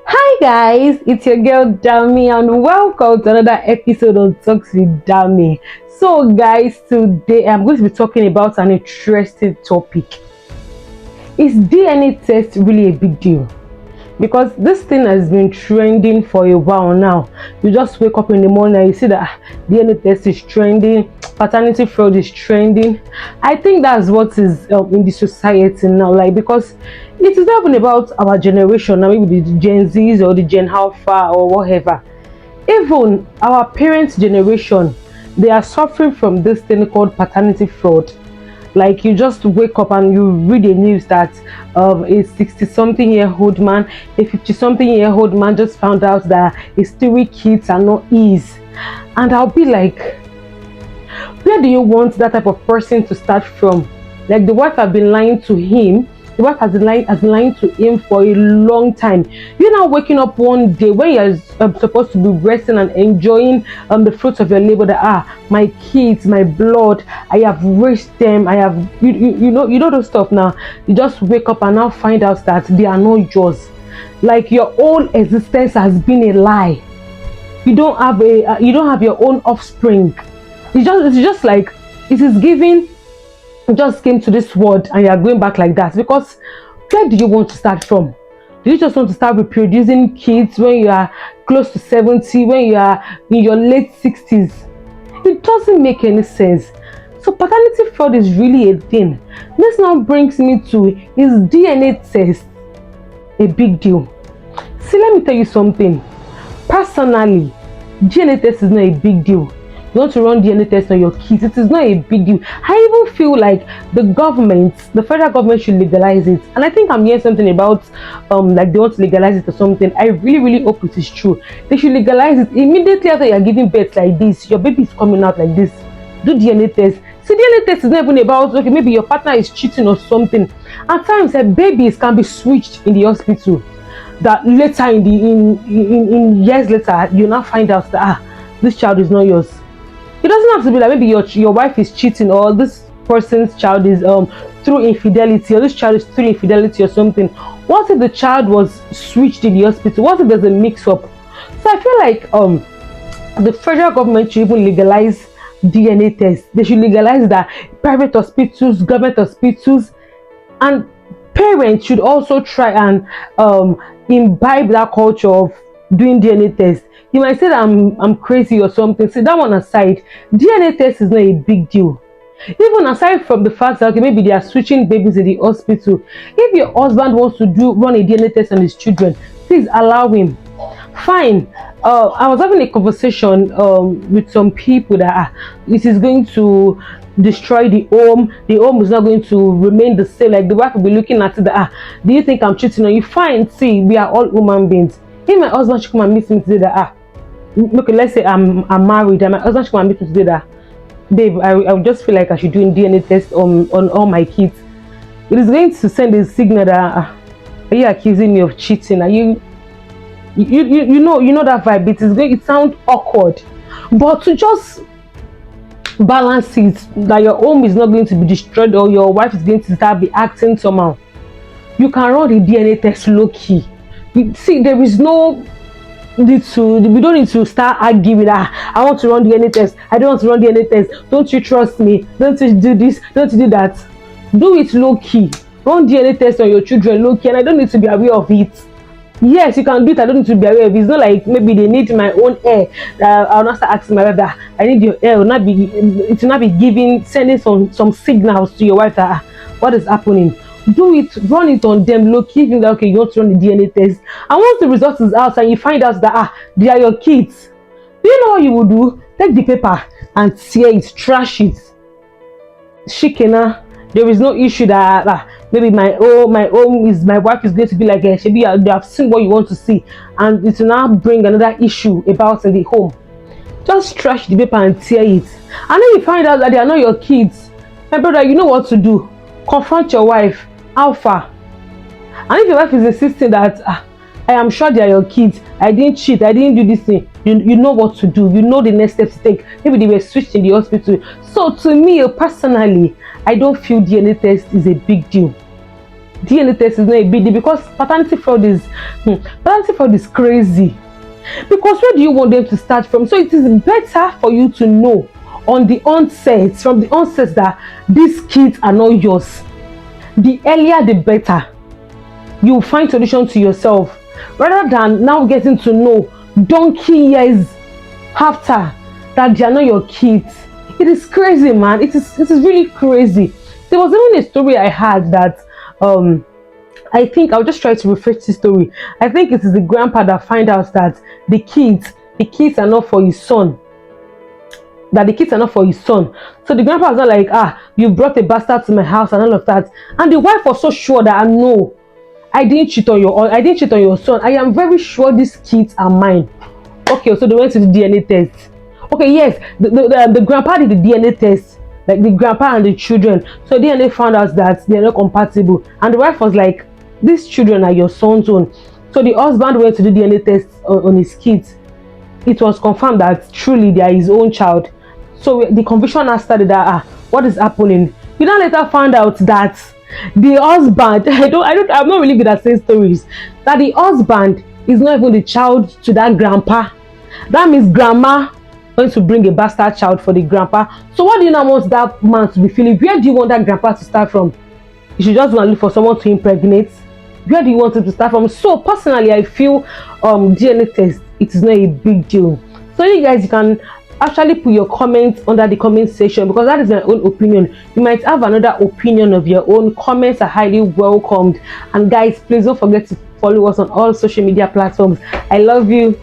Hi guys, it's your girl Dami and welcome to another episode of Talks with Dami. So guys, today I'm going to be talking about an interesting topic. Is DNA test really a big deal? Because this thing has been trending for a while now. You just wake up in the morning and you see that DNA test is trending, paternity fraud is trending. I think that's what is in the society now, like, because it is not even about our generation now, maybe the Gen Z's or the Gen Alpha or whatever. Even our parents' generation, they are suffering from this thing called paternity fraud. Like, you just wake up and you read the news that a 60-something-year-old man, a 50-something-year-old man just found out that his 3 kids are not his. And I'll be like, where do you want that type of person to start from? Like, the wife has been lying to him. The wife has been lying to him for a long time. You're now waking up one day when you're supposed to be resting and enjoying the fruits of your labor. That my kids, my blood, I have raised them. I have you know those stuff. Now you just wake up and now find out that they are not yours. Like, your whole existence has been a lie. You don't have your own offspring. It's just like it is giving. Just came to this world and you are going back like that. Because where do you want to start from? Do you just want to start reproducing kids when you are close to 70, when you are in your late 60s? It doesn't make any sense. So paternity fraud is really a thing. This now brings me to, is DNA test a big deal? See, let me tell you something. Personally, DNA test is not a big deal. You want to run DNA test on your kids, it is not a big deal. I even feel like the federal government should legalize it. And I think I'm hearing something about like they want to legalize it or something. I really hope it is true. They should legalize it immediately after you are giving birth like this. Your baby is coming out like this. Do DNA test. See, DNA test is not even about, okay, maybe your partner is cheating or something. At times, babies can be switched in the hospital. That later in years later, you now find out that this child is not yours. It doesn't have to be like maybe your wife is cheating, or this person's child is through infidelity, or this child is through infidelity or something. What if the child was switched in the hospital? What if there's a mix-up? So I feel like the federal government should even legalize DNA tests. They should legalize that private hospitals, government hospitals, and parents should also try and imbibe that culture of doing DNA tests. You might say that I'm crazy or something. See, that one aside, DNA test is not a big deal. Even aside from the fact that, okay, maybe they are switching babies in the hospital. If your husband wants to run a DNA test on his children, please allow him. Fine. I was having a conversation with some people that this is going to destroy the home. The home is not going to remain the same. Like, the wife will be looking at it that do you think I'm cheating on you? Fine. See, we are all human beings. If my husband should come and meet me today that okay, let's say I'm married and my husband should come and meet me today that, babe, I would just feel like I should do a DNA test on all my kids. It is going to send a signal that are you accusing me of cheating? Are you know that vibe? It sounds awkward. But to just balance it, that your home is not going to be destroyed or your wife is going to start be acting somehow, you can run the DNA test low key. See, there is no need to, we don't need to start arguing I want to run DNA test, I don't want to run DNA test, don't you trust me, don't you do this, don't you do that. Do it low key. Run DNA test on your children low key, and I don't need to be aware of it. Yes, you can do it, I don't need to be aware of it. It's not like maybe they need my own hair. I'll not start asking my wife that I need your hair. It will not be sending some signals to your wife that what is happening. Do it, run it on them low key. That okay, you want to run the DNA test, and once the results is out and you find out that they are your kids, do you know what you will do? Take the paper and tear it, trash it. Shikena, there is no issue that maybe my wife is going to be like they have seen what you want to see, and it will now bring another issue about in the home. Just trash the paper and tear it, and then you find out that they are not your kids. My brother, you know what to do. Confront your wife. How far? And if your wife is insisting that I am sure they are your kids, I didn't cheat, I didn't do this thing, you know what to do. You know the next steps to take. Maybe they were switched in the hospital. So to me personally, I don't feel DNA test is a big deal. DNA test is not a big deal, because paternity fraud is crazy. Because where do you want them to start from? So it is better for you to know on the onset, from the onset, that these kids are not yours. The earlier the better. You find solution to yourself, rather than now getting to know donkey years after that they are not your kids. It is crazy, man. It is really crazy. There was even a story I had that I think I'll just try to refresh the story. I think it is the grandpa that find out that the kids are not for his son. That the kids are not for his son. So the grandpa was not like, you brought a bastard to my house and all of that. And the wife was so sure that no, I didn't cheat on your son. I am very sure these kids are mine. Okay, so they went to the DNA test. Okay, yes, the grandpa did the DNA test, like the grandpa and the children. So DNA found out that they are not compatible, and the wife was like, these children are your son's own. So the husband went to the DNA test on his kids. It was confirmed that truly they are his own child. So the conviction now started that what is happening? We now later found out that the husband, I'm not really good at saying stories, that the husband is not even the child to that grandpa. That means grandma going to bring a bastard child for the grandpa. So what do you now want that man to be feeling? Where do you want that grandpa to start from? You should just want to look for someone to impregnate. Where do you want him to start from? So personally, I feel DNA test, it is not a big deal. So you guys, you can actually put your comments under the comment section, because that is my own opinion. You might have another opinion of your own. Comments are highly welcomed. And guys, please don't forget to follow us on all social media platforms. I love you.